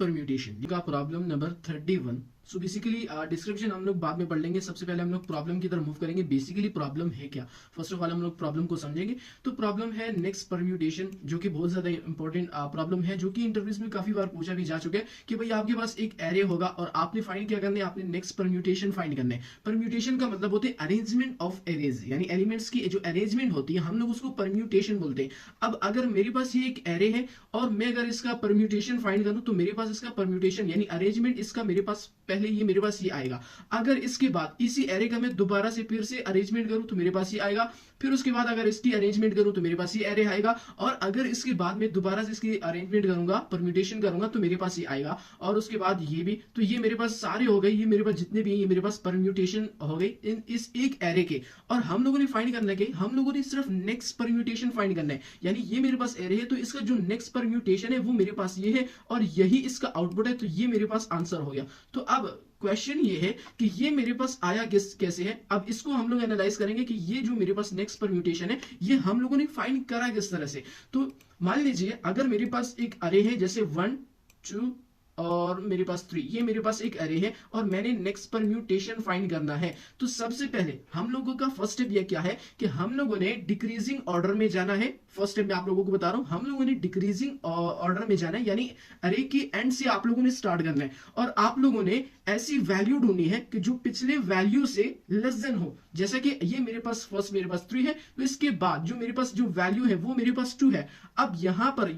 Permutation का problem number 31। So basically description हम लोग बाद में पढ़ लेंगे। सबसे पहले हम लोग प्रॉब्लम की तरफ मूव करेंगे। बेसिकली प्रॉब्लम है क्या, फर्स्ट ऑफ ऑल हम लोग प्रॉब्लम को समझेंगे। तो प्रॉब्लम है नेक्स्ट परम्यूटेशन, जो कि बहुत ज्यादा इंपॉर्टेंट प्रॉब्लम है, जो कि इंटरव्यूज में काफी बार पूछा भी जा चुका है कि भाई आपके पास एक एरे होगा और आपने फाइंड क्या करना है, आपने नेक्स्ट परम्यूटेशन फाइंड करना है। परम्यूटेशन का मतलब होते हैं अरेंजमेंट ऑफ एरेज, यानी एलिमेंट्स की जो अरेंजमेंट होती है हम लोग उसको परम्यूटेशन बोलते हैं। अब अगर मेरे पास ये एक एरे है और मैं अगर इसका परम्यूटेशन फाइंड करूं तो मेरे पास इसका परम्यूटेशन यानी अरेंजमेंट इसका मेरे पास पहले ये मेरे पास ये आएगा। अगर इसके बाद इसी एरे का मैं दोबारा से फिर से अरेंजमेंट करूं तो मेरे पास ये आएगा। फिर उसके बाद अगर इसकी अरेंजमेंट करूं तो मेरे पास ये एरे आएगा। और अगर इसके बाद मैं दोबारा से इसकी अरेंजमेंट करूंगा, परम्यूटेशन करूंगा तो मेरे पास ये आएगा। और उसके बाद ये भी, तो ये मेरे पास सारे हो गए, ये मेरे पास जितने भी हैं ये मेरे पास परम्यूटेशन हो गए इस एक एरे के। और हम लोगों ने फाइंड करना है, हम लोगों ने सिर्फ नेक्स्ट परम्यूटेशन फाइंड करना है। यानी ये मेरे पास एरे है तो इसका जो नेक्स्ट परम्यूटेशन है वो मेरे पास ये है और यही इसका आउटपुट है। तो ये मेरे पास आंसर हो गया। तो अब क्वेश्चन ये है कि ये मेरे पास आया कैसे है। अब इसको हम लोग एनालाइज करेंगे कि ये जो मेरे पास नेक्स्ट परम्यूटेशन है ये हम लोगों ने फाइंड करा किस तरह से। तो मान लीजिए अगर मेरे पास एक अरे है जैसे 1 2 और मेरे पास 3, ये मेरे पास एक अरे है और मैंने नेक्स्ट परम्यूटेशन फाइंड करना है। तो सबसे पहले हम लोगों का फर्स्ट स्टेप ये क्या है कि हम लोगों ने डिक्रीजिंग ऑर्डर में जाना है। फर्स्ट स्टेप मैं आप लोगों को बता रहा हूं, हम लोगों ने डिक्रीजिंग ऑर्डर में जाना है, यानी अरे की एंड से आप लोगों ने स्टार्ट करना है। और आप लोगों ने ऐसी वैल्यू ढूंढनी है कि जो पिछले वैल्यू से लेस देन हो। जैसा कि ये मेरे पास फर्स्ट मेरे पास 3 है, तो इसके बाद जो मेरे पास जो वैल्यू है वो मेरे पास 2 है। अब यहां पर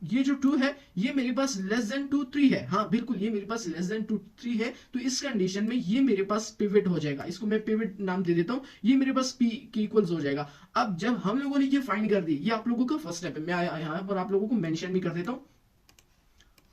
ये जो 2 है ये मेरे पास लेस देन 2 3 है। हाँ बिल्कुल, ये मेरे पास लेस देन 2 3 है। तो इस कंडीशन में ये मेरे पास पिवट हो जाएगा। इसको मैं पिवट नाम दे देता हूं। ये मेरे पास p के इक्वल्स हो जाएगा। अब जब हम लोगों ने ये फाइंड कर दी, ये आप लोगों का फर्स्ट स्टेप है। मैं यहां पर आप लोगों को मेंशन भी कर देता हूं।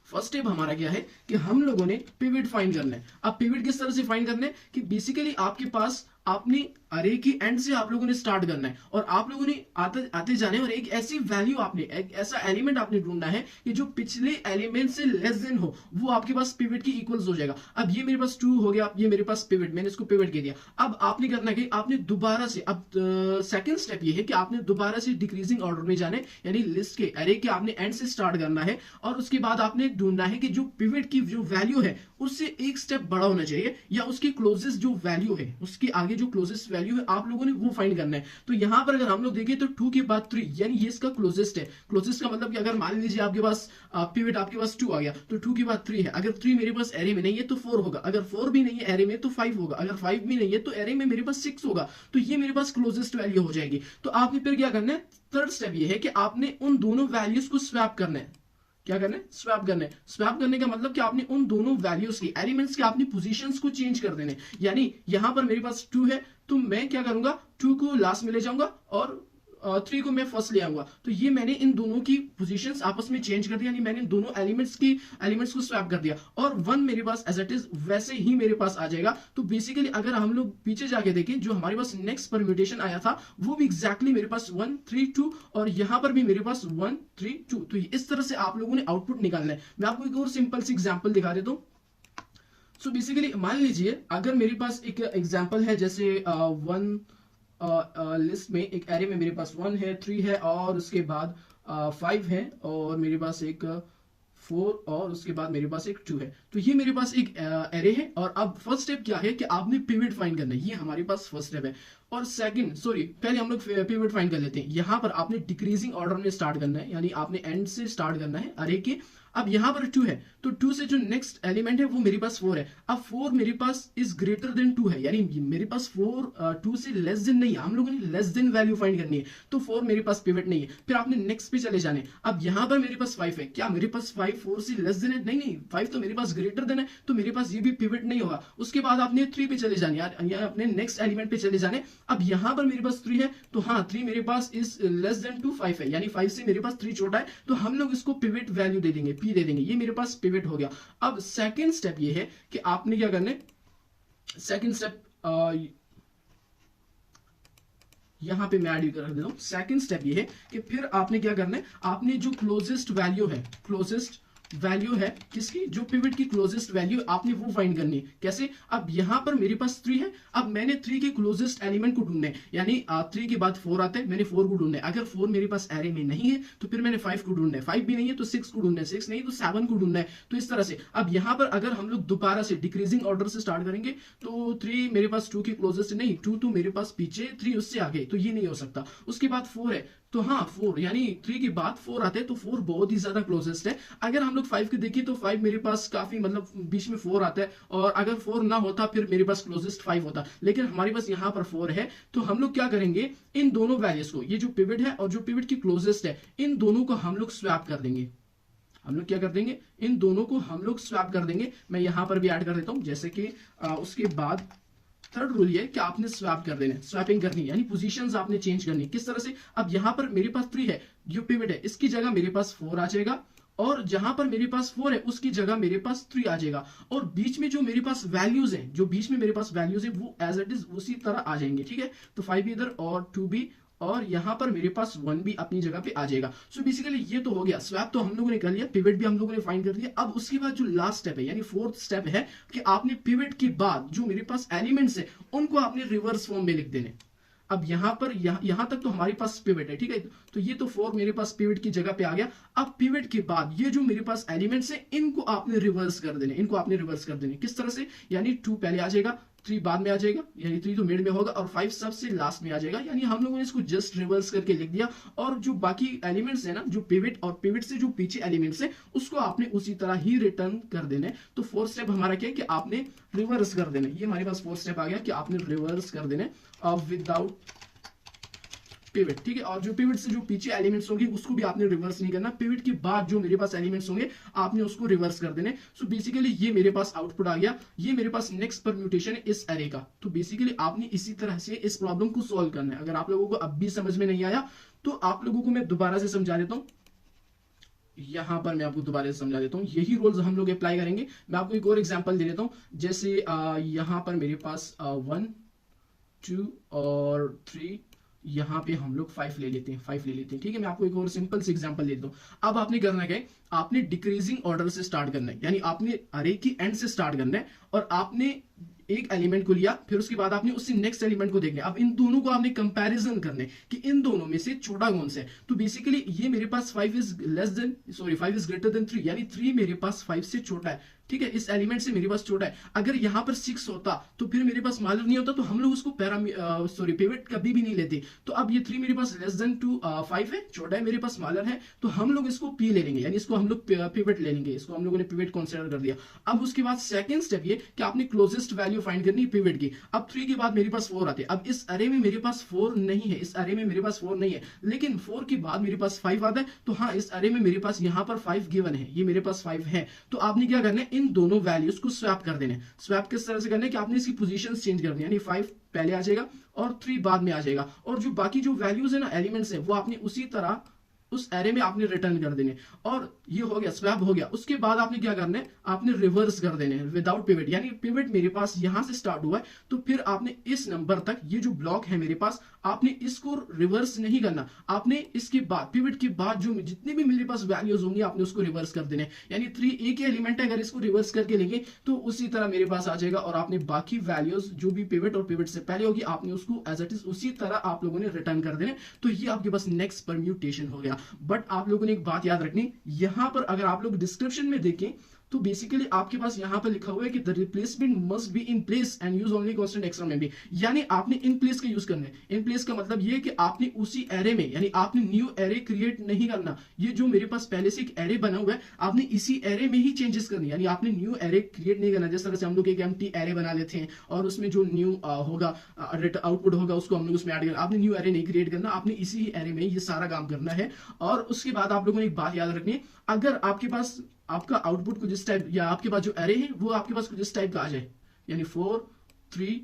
फर्स्ट स्टेप हमारा क्या है कि हम लोगों ने पिवट फाइंड करना है। अब पिवट किस तरह से फाइंड करना है कि बेसिकली आपके पास आपने अरे की एंड से आप लोगों ने स्टार्ट करना है और आप लोगों ने आते जाने और एक ऐसी वैल्यू आपने एक ऐसा एलिमेंट आपने ढूंढना है कि जो पिछले एलिमेंट से लेस देन हो, वो आपके पास पिवट की इक्वल्स हो जाएगा। अब ये मेरे पास 2 हो गया, ये मेरे पास पिवट, मैंने इसको पिवट कह दिया। अब आपने करना है कि आपने दोबारा से, अब सेकंड स्टेप ये है कि आपने दोबारा से डिक्रीजिंग ऑर्डर में जाना है, यानी लिस्ट के अरे के आपने एंड से स्टार्ट करना है। और उसके बाद आपने ढूंढना है कि जो पिवट की जो वैल्यू है उससे एक स्टेप बड़ा होना चाहिए या उसकी क्लोजेस्ट जो वैल्यू है उसके आगे जो क्लोजेस्ट वैल्यू है आप लोगों ने वो फाइंड करना है। तो यहां पर अगर हम लोग देखें तो 2 के बाद 3, यानी ये इसका क्लोजेस्ट है। क्लोजेस्ट का मतलब कि अगर मान लीजिए आपके पास पिवट आपके पास 2 आ गया तो 2 के बाद 3 है। अगर 3 मेरे पास एरे में नहीं है तो 4 होगा, अगर 4 भी नहीं है एरे में तो 5 होगा, अगर 5 भी नहीं है तो एरे में मेरे पास 6 होगा। तो ये मेरे पास क्लोजेस्ट वैल्यू हो जाएगी। तो आपने फिर क्या करना है, थर्ड स्टेप ये है कि आपने उन दोनों वैल्यूज को स्वैप करना है। क्या करना है, स्वैप करना है। स्वैप करने का मतलब कि आपने उन दोनों वैल्यूज की एलिमेंट्स के आपने पोजीशंस को चेंज कर देने। यानी यहां पर मेरे पास 2 है तो मैं क्या करूंगा, 2 को लास्ट में ले जाऊंगा और 3 को मैं फर्स्ट ले आऊंगा। तो ये मैंने इन दोनों की पोजीशंस आपस में चेंज कर दिया, यानी मैंने दोनों एलिमेंट्स को स्वैप कर दिया और 1 मेरे पास एज इट इज वैसे ही मेरे पास आ जाएगा। तो बेसिकली अगर हम लोग पीछे जाके देखें जो हमारे पास नेक्स्ट परम्यूटेशन आया था वो भी एग्जैक्टली मेरे पास 1 3 2 और यहां पर भी मेरे पास 1 3 2। तो इस तरह से आप लोगों ने आउटपुट निकालना है। मैं आपको एक और सिंपल सी एग्जाम्पल दिखा देता हूं। सो बेसिकली मान लीजिए अगर मेरे पास एक एग्जाम्पल है जैसे 1 लिस्ट में एक एरे में मेरे पास 1 है 3 है और उसके बाद 5 है और मेरे पास एक 4 और उसके बाद मेरे पास एक 2 है। तो ये मेरे पास एक एरे है। और अब फर्स्ट स्टेप क्या है कि आपने पिवट फाइंड करना है, ये हमारे पास फर्स्ट स्टेप है। और सेकंड पहले हम लोग पिवट फाइंड कर लेते हैं। यहां पर आपने डिक्रीजिंग ऑर्डर में स्टार्ट करना है, यानी आपने एंड से स्टार्ट करना है अरे के। अब यहां पर 2 है तो 2 से जो नेक्स्ट एलिमेंट है वो मेरे पास 4 है। अब 4 मेरे पास इज ग्रेटर देन 2 है, यानी मेरे पास 4 2 से लेस देन नहीं है। हम लोगों ने लेस देन वैल्यू फाइंड करनी है तो 4 मेरे पास पिवट नहीं है। फिर आपने नेक्स्ट पे चले जाने। अब यहां पर मेरे पास 5 है, क्या मेरे पास 5 4 से लेस देन है? नहीं, 5 तो मेरे पास ग्रेटर देन है तो मेरे पास ये भी पिवट नहीं होगा। उसके बाद आपने 3 पे चले जाने, यार अपने नेक्स्ट एलिमेंट पे चले जाने। अब यहां पर मेरे पास 3 है तो हाँ 3 मेरे पास इज लेस देन 2 5 है, यानी 5 से मेरे पास 3 छोटा है तो हम लोग इसको पिवट वैल्यू दे देंगे, p दे देंगे। ये मेरे पास पिवट हो गया। अब सेकंड स्टेप ये है कि आपने क्या करना है, सेकंड स्टेप यहां पे मैं ऐड कर देता हूं। सेकंड स्टेप ये है कि फिर आपने क्या करना है, आपने जो क्लोजेस्ट वैल्यू है, क्लोजेस्ट वैल्यू है किसकी, जो पिवट की क्लोजेस्ट वैल्यू आपने वो फाइंड करनी है। कैसे, अब यहां पर मेरे पास 3 है, अब मैंने 3 के क्लोजेस्ट एलिमेंट को ढूंढना है, यानी 3 के बाद 4 आता है, मैंने 4 को ढूंढना है। अगर 4 मेरे पास एरे में नहीं है तो फिर मैंने 5 को ढूंढना है, 5 भी नहीं है तो 6 को ढूंढना है, 6 नहीं तो 7 को ढूंढना है। तो इस तरह से अब यहां पर अगर हम लोग दोबारा से डिक्रीजिंग ऑर्डर से स्टार्ट करेंगे तो 3 मेरे पास 2 के क्लोजेस्ट नहीं, 2 तो मेरे पास पीछे, 3 उससे आगे, तो ये नहीं हो सकता। उसके बाद 4 है, तो हाँ 4 यानी 3 के बाद 4 आते हैं, तो 4 बहुत ही ज्यादा क्लोजेस्ट है। अगर हम लोग 5 के देखें तो 5 मेरे पास काफी मतलब बीच में 4 आता है, और अगर 4 ना होता फिर मेरे पास क्लोजेस्ट 5 होता, लेकिन हमारे पास यहाँ पर 4 है। तो हम लोग क्या करेंगे, इन दोनों वैल्यूज को, ये जो पिवट है और जो पिवट की क्लोजेस्ट है, इन दोनों को हम लोग स्वैप कर देंगे। हम लोग क्या कर देंगे, इन दोनों को हम लोग स्वैप कर देंगे। मैं यहां पर भी ऐड कर देता हूं, जैसे कि उसके बाद थर्ड रूल ये कि आपने स्वैप कर देना, स्वैपिंग करनी, यानी पोजीशंस आपने चेंज करनी। किस तरह से, अब यहां पर मेरे पास 3 है, जो पिवट है इसकी जगह मेरे पास 4 आ जाएगा, और जहां पर मेरे पास 4 है उसकी जगह मेरे पास 3 आ जाएगा, और बीच में जो मेरे पास वैल्यूज है, जो बीच में मेरे पास वैल्यूज है वो एज इट इज उसी तरह आ जाएंगे। ठीक है, तो 5 भी इधर और 2 भी, और यहां पर मेरे पास 1 भी अपनी जगह पे आ जाएगा। सो बेसिकली ये तो हो गया, स्वैप तो हम लोगों ने कर लिया, पिवट भी हम लोगों ने फाइंड कर दिया। अब उसके बाद जो लास्ट स्टेप है, यानी फोर्थ स्टेप है कि आपने पिवट के बाद जो मेरे पास एलिमेंट्स है उनको आपने रिवर्स फॉर्म में लिख देने। अब यहां पर यहां तक तो हमारे पास पिवट है, ठीक है, तो ये तो 4 मेरे पास पिवट की जगह पे आ गया। अब पिवट के बाद ये जो मेरे पास एलिमेंट्स है इनको आपने रिवर्स कर देने, इनको आपने रिवर्स कर देने। किस तरह से, यानी 2 पहले आ जाएगा, 3 बाद में आ जाएगा, यानी 3 तो मिड में होगा, और 5 सबसे लास्ट में आ जाएगा। यानी हम लोगों ने इसको जस्ट रिवर्स करके लिख दिया, और जो बाकी एलिमेंट्स है ना, जो पिवट और पिवट से जो पीछे एलिमेंट्स है उसको आपने उसी तरह ही रिटर्न कर देने। तो फोर्थ स्टेप हमारा क्या है कि आपने रिवर्स कर देने। ये हमारे पास फोर्थ स्टेप आ गया कि आपने रिवर्स कर देने विदाउट पिवट। ठीक है, और जो पिवट से जो पीछे एलिमेंट्स होंगे उसको भी आपने रिवर्स नहीं करना, पिवट के बाद जो मेरे पास एलिमेंट्स होंगे आपने उसको रिवर्स कर देने। सो बेसिकली ये मेरे पास आउटपुट आ गया, ये मेरे पास नेक्स्ट परम्यूटेशन है इस एरे का। तो बेसिकली आपने इसी तरह से इस प्रॉब्लम को सॉल्व करना है। अगर आप लोगों को अब भी समझ में नहीं आया तो आप लोगों को मैं दोबारा से समझा देता हूं, यहां पर मैं आपको दोबारा से समझा देता हूं, यही रूल्स हम लोग अप्लाई करेंगे। मैं आपको एक और एग्जांपल दे देता हूं, जैसे यहां पर मेरे पास 1 2 और 3, यहां पे हम लोग 5 ले लेते हैं, 5 ले लेते हैं। ठीक है, मैं आपको एक और सिंपल से एग्जांपल दे देता हूं। अब आपने करना क्या है, आपने डिक्रीजिंग ऑर्डर से स्टार्ट करना है, यानी आपने अरे की एंड से स्टार्ट करना है, और आपने एक एलिमेंट को लिया, फिर उसके बाद आपने उससे नेक्स्ट एलिमेंट को देखना है। अब इन दोनों को आपने कंपैरिजन करने कि इन दोनों में से छोटा कौन सा है। तो बेसिकली ये मेरे पास 5 इज ग्रेटर देन 3, यानी 3 मेरे पास 5 से छोटा है। ठीक है, इस एलिमेंट से मेरे पास छोटा है। अगर यहां पर 6 होता तो फिर मेरे पास स्मॉलर नहीं होता, तो हम लोग उसको पिवट कभी भी नहीं लेते। तो अब ये 3 मेरे पास लेस देन 5 है, छोटा है, मेरे पास स्मॉलर है, तो हम लोग इसको पी ले लेंगे, यानी इसको हम लोग पिवट ले लेंगे, इसको हम लोगों ने पिवट कंसीडर कर दिया। अब उसके बाद सेकंड स्टेप ये कि आपने क्लोजेस्ट वैल्यू फाइंड करनी पिवट की। अब 3 के बाद मेरे पास 4 आते हैं। अब इस अरे में मेरे पास 4 नहीं है, इस अरे में मेरे पास 4 नहीं है, लेकिन 4 के बाद मेरे पास 5 आता है। तो हाँ, इस अरे में मेरे पास यहां पर 5 गिवन है, ये मेरे पास 5 है। तो आपने क्या करना है, इन दोनों वैल्यूज को स्वैप कर देने। स्वैप किस तरह से करना है कि आपने इसकी पोजीशन चेंज कर दी, यानी 5 पहले आ जाएगा और 3 बाद में आ जाएगा, और जो बाकी जो वैल्यूज है ना, एलिमेंट्स है, वो आपने उसी तरह उस एरे में आपने रिटर्न कर देने। और ये हो गया, स्वैप हो गया। उसके बाद आपने क्या करना है, आपने रिवर्स कर देने विदाउट पिवट, यानी पिवट मेरे पास यहां से स्टार्ट हुआ है, तो फिर आपने इस नंबर तक, ये जो ब्लॉक है मेरे पास, आपने इसको रिवर्स नहीं करना। आपने इसके बाद पिवट के बाद जो जितने भी मेरे पास वैल्यूज होंगे आपने उसको रिवर्स कर देने। यानी 3 एक ही एलिमेंट है, अगर इसको रिवर्स करके लेंगे तो उसी तरह मेरे पास आ जाएगा, और आपने बाकी वैल्यूज जो भी पिवट और पिवट से पहले होगी आपने उसको एज इट इज उसी तरह आप लोगों ने रिटर्न कर देने। तो ये आपके पास नेक्स्ट परम्यूटेशन हो गया। बट आप लोगों ने एक बात याद रखनी, यहां पर अगर आप लोग डिस्क्रिप्शन में देखें तो बेसिकली आपके पास यहां पर लिखा हुआ है कि the replacement must be in place and use only constant extra memory, यानी आपने इन प्लेस का यूज करना है। इन प्लेस का मतलब ये है कि आपने उसी एरे में, यानी आपने न्यू एरे क्रिएट नहीं करना। ये जो मेरे पास पहले से एक एरे बना हुआ है, आपने इसी एरे में ही चेंजेस करनी, यानी आपने न्यू एरे क्रिएट नहीं करना। जिस तरह से हम लोग एक एम्प्टी एरे बना लेते हैं और उसमें जो न्यू होगा आउटपुट होगा उसको हम लोग उसमें ऐड करना। आपने न्यू एरे नहीं क्रिएट करना, आपने इसी एरे में ये सारा काम करना है। और उसके बाद आप लोगों ने एक बात याद रखनी है, अगर आपके पास आपका आउटपुट कुछ इस टाइप, या आपके पास जो एरे है वो आपके पास कुछ इस टाइप का आ जाए, यानी 4 3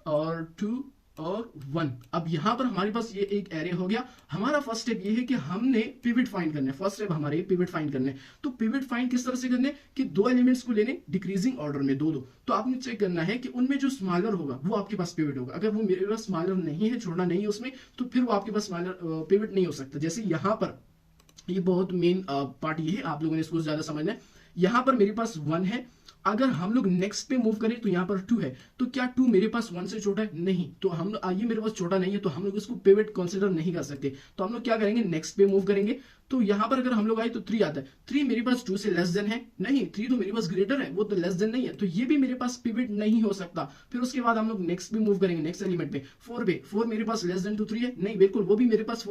और 2 और 1। अब यहां पर हमारे पास ये एक एरे हो गया। हमारा फर्स्ट स्टेप ये है कि हमने पिवट फाइंड करना है। फर्स्ट स्टेप हमारे पिवट फाइंड करने। तो पिवट फाइंड किस तरह से करने कि 2 एलिमेंट्स को लेने डिक्रीजिंग ऑर्डर में, 2 2। तो आपने चेक करना है कि उनमें जो स्मॉलर होगा वो आपके पास पिवट होगा। अगर वो मेरे पास स्मॉलर नहीं है, छोड़ना नहीं है उसमें, तो फिर वो आपके पास स्मॉलर पिवट नहीं हो सकता। जैसे यहां पर ये बहुत मेन पार्ट ये है, आप लोगों ने इसको ज्यादा समझना है। यहाँ पर मेरे पास 1 है, अगर हम लोग नेक्स्ट पे मूव करें तो यहाँ पर 2 है, तो क्या 2 मेरे पास 1 से छोटा है? नहीं, तो हम ये मेरे पास छोटा नहीं है, तो हम लोग इसको पिवट कंसीडर नहीं कर सकते। तो हम लोग क्या करेंगे, नेक्स्ट पे मूव करेंगे। तो यहाँ पर अगर हम लोग आए तो 3 आता है, 3 मेरे पास 2 से लेस देन है, नहीं 3 तो मेरे पास ग्रेटर है, वो तो लेस देन नहीं है, तो ये भी मेरे पास पिवट नहीं हो सकता। फिर उसके बाद हम लोग नेक्स्ट पे मूव करेंगे, नेक्स्ट एलिमेंट पे 4 पे, 4 मेरे पास लेस देन टू 3 है, नहीं बिल्कुल वो भी मेरे पास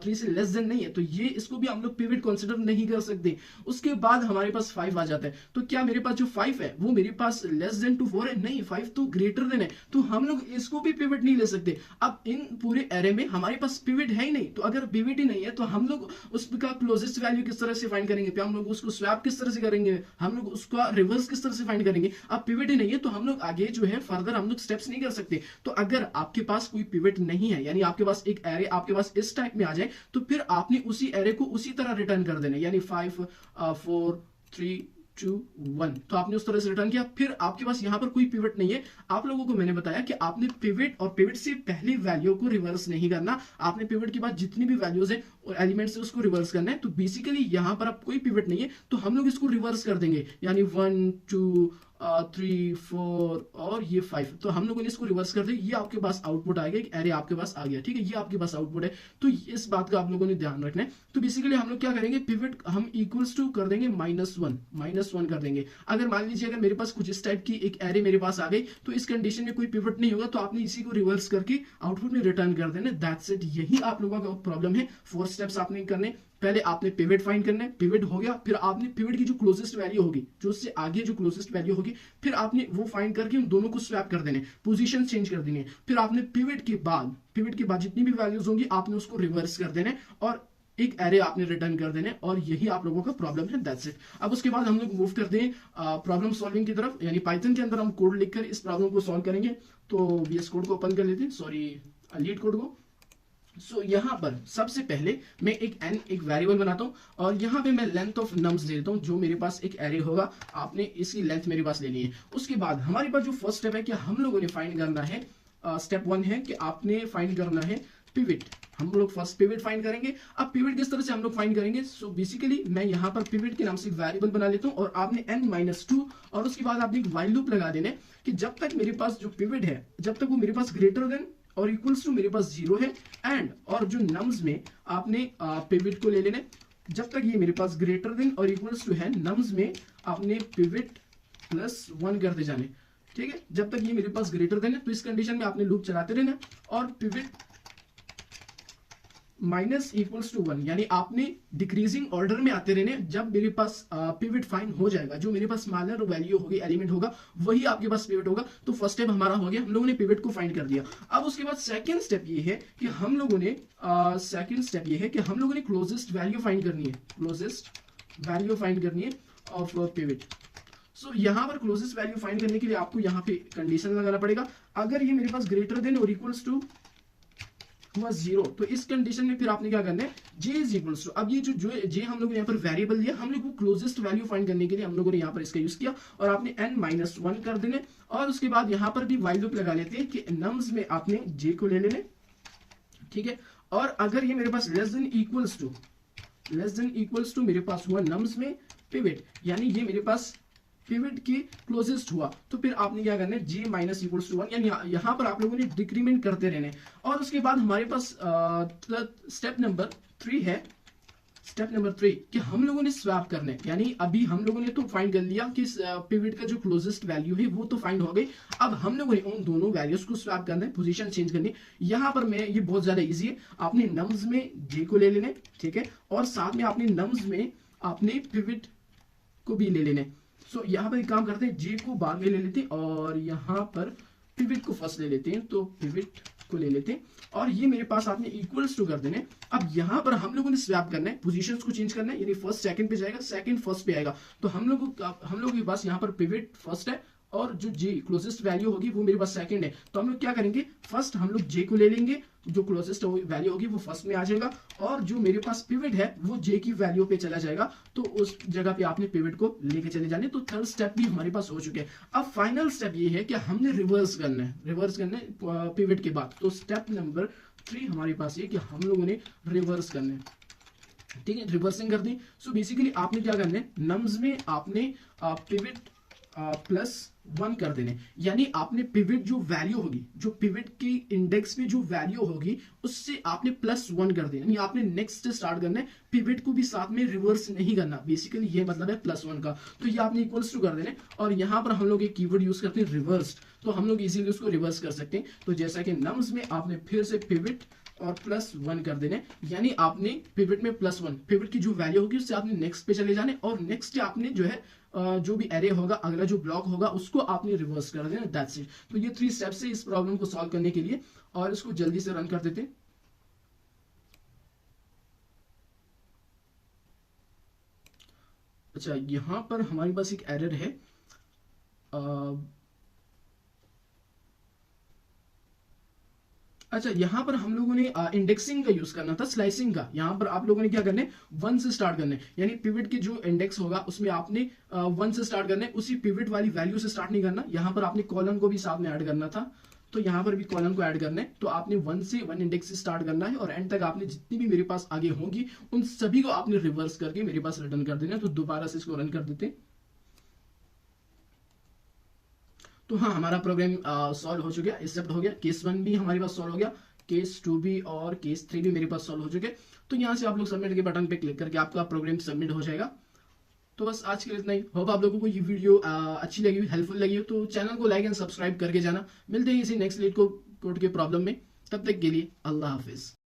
3 से लेस देन नहीं है, तो ये इसको भी हम लोग पिवट कंसीडर नहीं कर सकते। उसके बाद हमारे पास 5 आ जाता है, तो क्या मेरे पास जो 5 है वो मेरे पास लेस देन टू 4 है? नहीं, 5 तो ग्रेटर देन है, तो हम लोग इसको भी पिवट नहीं ले सकते। अब इन पूरे एरे में हमारे पास पिवट है ही नहीं, तो अगर पिवट ही नहीं है तो हम लोग उसका क्लोजेस्ट वैल्यू किस तरह से फाइंड करेंगे, हम लोग उसको स्वैप किस तरह से करेंगे, हम लोग उसका रिवर्स किस तरह से फाइंड करेंगे। अब पिवट ही नहीं है तो हम लोग आगे जो है फर्दर हम लोग स्टेप्स नहीं कर सकते। तो अगर आपके पास कोई पिवट नहीं है, यानी आपके पास एक एरे आपके पास इस टाइप में आ जाए, तो फिर आपने उसी एरे को उसी तरह रिटर्न कर देना, यानी 5 4 3 2 1, तो आपने उस तरह से रिटर्न किया। फिर आपके पास यहां पर कोई पिवट नहीं है। आप लोगों को मैंने बताया कि आपने पिवट और पिवट से पहले वैल्यू को रिवर्स नहीं करना, आपने पिवट के बाद जितनी भी वैल्यूज है और एलिमेंट्स है उसको रिवर्स करना है। तो बेसिकली यहां पर अब कोई पिवट नहीं है, तो हम लोग इसको रिवर्स कर देंगे, यानी 1 2 3 4 और ये 5, तो हम लोगों ने इसको रिवर्स कर दिया। ये आपके पास आउटपुट आ गया, एक एरे आपके पास आ गया, ठीक है, ये आपके पास आउटपुट है। तो इस बात का आप लोगों ने ध्यान रखना है। तो बेसिकली हम लोग क्या करेंगे, पिवट हम इक्वल्स टू कर देंगे -1 कर देंगे। अगर मान लीजिए अगर मेरे पास कुछ इस टाइप की एक एरे मेरे पास आ गई, तो इस कंडीशन में कोई पिवट नहीं होगा, तो आपने इसी को रिवर्स करके आउटपुट में रिटर्न कर देना, दैट्स इट। यही आप लोगों का प्रॉब्लम है। 4 स्टेप्स आपने करने, पहले आपने पिवट फाइंड करना है, पिवट हो गया, फिर आपने पिवट की जो क्लोजेस्ट वैल्यू होगी, जो उससे आगे जो क्लोजेस्ट वैल्यू होगी, फिर आपने वो फाइंड करके उन दोनों को स्वैप कर देने, पोजीशन चेंज कर देनी है। फिर आपने पिवट के बाद जितनी भी वैल्यूज होंगी आपने उसको रिवर्स कर देने और एक एरे आपने रिटर्न कर देने, और यही आप लोगों का प्रॉब्लम है, दैट्स इट। अब उसके बाद हम लोग मूव करते हैं प्रॉब्लम सॉल्विंग की तरफ, यानी पाइथन के अंदर हम कोड लिखकर इस प्रॉब्लम को सॉल्व करेंगे। तो VS कोड को ओपन कर लेते हैं, सॉरी लीड कोड को। यहाँ पर सबसे पहले मैं एक वेरिएबल बनाता हूँ, और यहाँ पे मैं लेंथ ऑफ नम्स दे देता हूँ, जो मेरे पास एक एरे होगा, आपने इसकी लेंथ मेरे पास लेनी है। उसके बाद हमारे पास जो फर्स्ट स्टेप है कि हम लोगों ने फाइंड करना है, स्टेप 1 है कि आपने फाइंड करना है पिवट। हम लोग फर्स्ट पिवट फाइंड करेंगे। अब पिवट किस तरह से हम लोग फाइंड करेंगे, सो बेसिकली मैं यहाँ पर पिवट के नाम से एक वेरिएबल बना लेता हूँ, और आपने n-2 और उसके बाद आपने एक व्हाइल लूप लगा देना है कि जब तक मेरे पास जो पिवट है, जब तक वो मेरे पास ग्रेटर देन और इक्वल्स टू मेरे पास 0 है, एंड और जो नम्स में आपने पिवट को ले लेना, जब तक ये मेरे पास ग्रेटर देन और इक्वल्स टू है, नम्स में आपने पिवट +1 करते जाने, ठीक है, जब तक ये मेरे पास ग्रेटर देन है। तो इस कंडीशन में आपने लूप चलाते रहना, और पिवट -=1, यानी आपने डिक्रीजिंग ऑर्डर में आते रहने। जब मेरे पास पिवट फाइंड हो जाएगा, जो मेरे पास स्मॉलर वैल्यू होगी, एलिमेंट होगा, वही आपके पास पिवट होगा। तो फर्स्ट स्टेप हमारा हो गया, हम लोगों ने पिवट को फाइंड कर दिया। अब उसके बाद सेकंड स्टेप ये है कि हम लोगों ने क्लोजेस्ट वैल्यू फाइंड करनी है, क्लोजेस्ट वैल्यू फाइंड करनी है ऑफ पिवट। सो यहाँ पर क्लोजेस्ट वैल्यू फाइंड करने के लिए आपको यहाँ पे कंडीशन लगाना पड़ेगा। अगर ये मेरे पास ग्रेटर देन और इक्वल्स टू हुआ 0, तो इस कंडीशन में फिर आपने क्या करना है, j=, अब ये जो j हम लोग यहाँ पर वेरिएबल लिया, हम लोग को क्लोजेस्ट वैल्यू फाइंड करने के लिए हम लोगों ने यहाँ पर इसका यूज किया, और आपने n-1 कर देने, और उसके बाद यहाँ पर भी व्हाइल लूप लगा लेते हैं कि नम्स में आपने j को ले लेने, ठीक है। और अगर ये मेरे पास लेस देन इक्वल्स टू मेरे पास हुआ नम्स में पिवट, यानी ये मेरे पास पिवट के क्लोजेस्ट हुआ, तो फिर आपने क्या करना है, j-1, यानी यहाँ पर आप लोगों ने डिक्रीमेंट करते रहने। और उसके बाद हमारे पास स्टेप नंबर 3 है, कि हम लोगों ने स्वैप करना है, यानी अभी हम लोगों ने तो फाइंड कर लिया कि पिवट का जो क्लोजेस्ट वैल्यू है वो तो फाइंड हो गई। अब हम लोगों ने उन दोनों वैल्यूज को स्वैप करना है, पोजीशन चेंज करनी है। यहाँ पर मैं ये बहुत ज्यादा इजी है, आपने नम्स में j को ले लेना है, ठीक है, और साथ में आपने नम्स में आपने पिवट को भी ले लेना है। सो यहाँ पर एक काम करते हैं, j को बाद में ले लेते हैं, और यहाँ पर पिवट को फर्स्ट ले लेते हैं, तो पिवट को ले लेते हैं, और ये मेरे पास आपने इक्वल्स टू कर देने। अब यहाँ पर हम लोगों ने स्वैप करना है, पोजीशंस को चेंज करना है, यानी फर्स्ट सेकंड पे जाएगा, सेकंड फर्स्ट पे आएगा। तो हम लोगों के पास यहाँ पर पिवट फर्स्ट है, और जो j क्लोजेस्ट वैल्यू होगी वो मेरे पास सेकंड है। तो हम लोग क्या करेंगे, फर्स्ट हम लोग j को ले लेंगे, जो क्लोजेस्ट वैल्यू होगी वो फर्स्ट में आ जाएगा, और जो मेरे पास पिवट है वो j की वैल्यू पे चला जाएगा, तो उस जगह पे आपने पिवट को लेके चले जाने। तो थर्ड स्टेप भी हमारे पास हो चुके हैं। अब फाइनल स्टेप ये है कि हमने रिवर्स करना है पिवट के बाद। तो स्टेप नंबर 3 हमारे पास ये कि हम लोगों ने रिवर्स करना है। ठीक है, रिवर्सिंग कर दी। सो बेसिकली आपने क्या करना है, नम्स में आपने पिवट +1 कर देने, यानी आपने पिवट जो वैल्यू होगी, जो पिवट की इंडेक्स में जो वैल्यू होगी उससे आपने +1 कर देना, यानी आपने नेक्स्ट स्टार्ट करना है, पिवट को भी साथ में रिवर्स नहीं करना। बेसिकली ये मतलब है +1 का। तो ये आपने इक्वल्स टू कर देने, और यहां पर हम लोग एक कीवर्ड यूज करते हैं रिवर्स, तो हम लोग इजीली उसको रिवर्स कर सकते हैं। तो जैसा कि नम्स में आपने फिर से पिवट और +1 कर देने, यानी आपने पिवट में +1, पिवट की जो वैल्यू होगी उससे आपने नेक्स्ट पे चले जाने, और नेक्स्ट आपने जो है जो भी एरे होगा, अगला जो ब्लॉक होगा उसको आपने रिवर्स कर देना। That's it. तो ये 3 स्टेप्स है इस प्रॉब्लम को सॉल्व करने के लिए, और इसको जल्दी से रन कर देते हैं। अच्छा, यहां पर हमारे पास एक एरर है। अच्छा, यहां पर हम लोगों ने इंडेक्सिंग का यूज करना था, स्लाइसिंग का। यहां पर आप लोगों ने क्या करना है, 1 से स्टार्ट करना है, यानी पिवट की जो इंडेक्स होगा उसमें आपने 1 से स्टार्ट करना है, उसी पिवट वाली वैल्यू से स्टार्ट नहीं करना। यहां पर आपने कॉलम को भी साथ में ऐड करना था, तो यहां पर भी कॉलम को ऐड करना है। तो आपने 1 इंडेक्स से स्टार्ट करना है, और एंड तक आपने जितनी भी मेरे पास आगे होंगी उन सभी को आपने रिवर्स करके मेरे पास रिटर्न कर देना है। तो दोबारा से इसको रन कर देते हैं। तो हाँ, हमारा प्रोग्राम सॉल्व हो चुका है, एक्सेप्ट हो गया। केस 1 भी हमारे पास सॉल्व हो गया, केस 2 भी और केस 3 भी मेरे पास सॉल्व हो चुके। तो यहाँ से आप लोग सबमिट के बटन पे क्लिक करके आपका प्रोग्राम सबमिट हो जाएगा। तो बस आज के लिए इतना ही। होप आप लोगों को ये वीडियो अच्छी लगी हो, हेल्पफुल लगी हो, तो चैनल को लाइक एंड सब्सक्राइब करके जाना। मिलते हैं इसी नेक्स्ट लीड कोड के प्रॉब्लम में, तब तक के लिए अल्लाह हाफिज।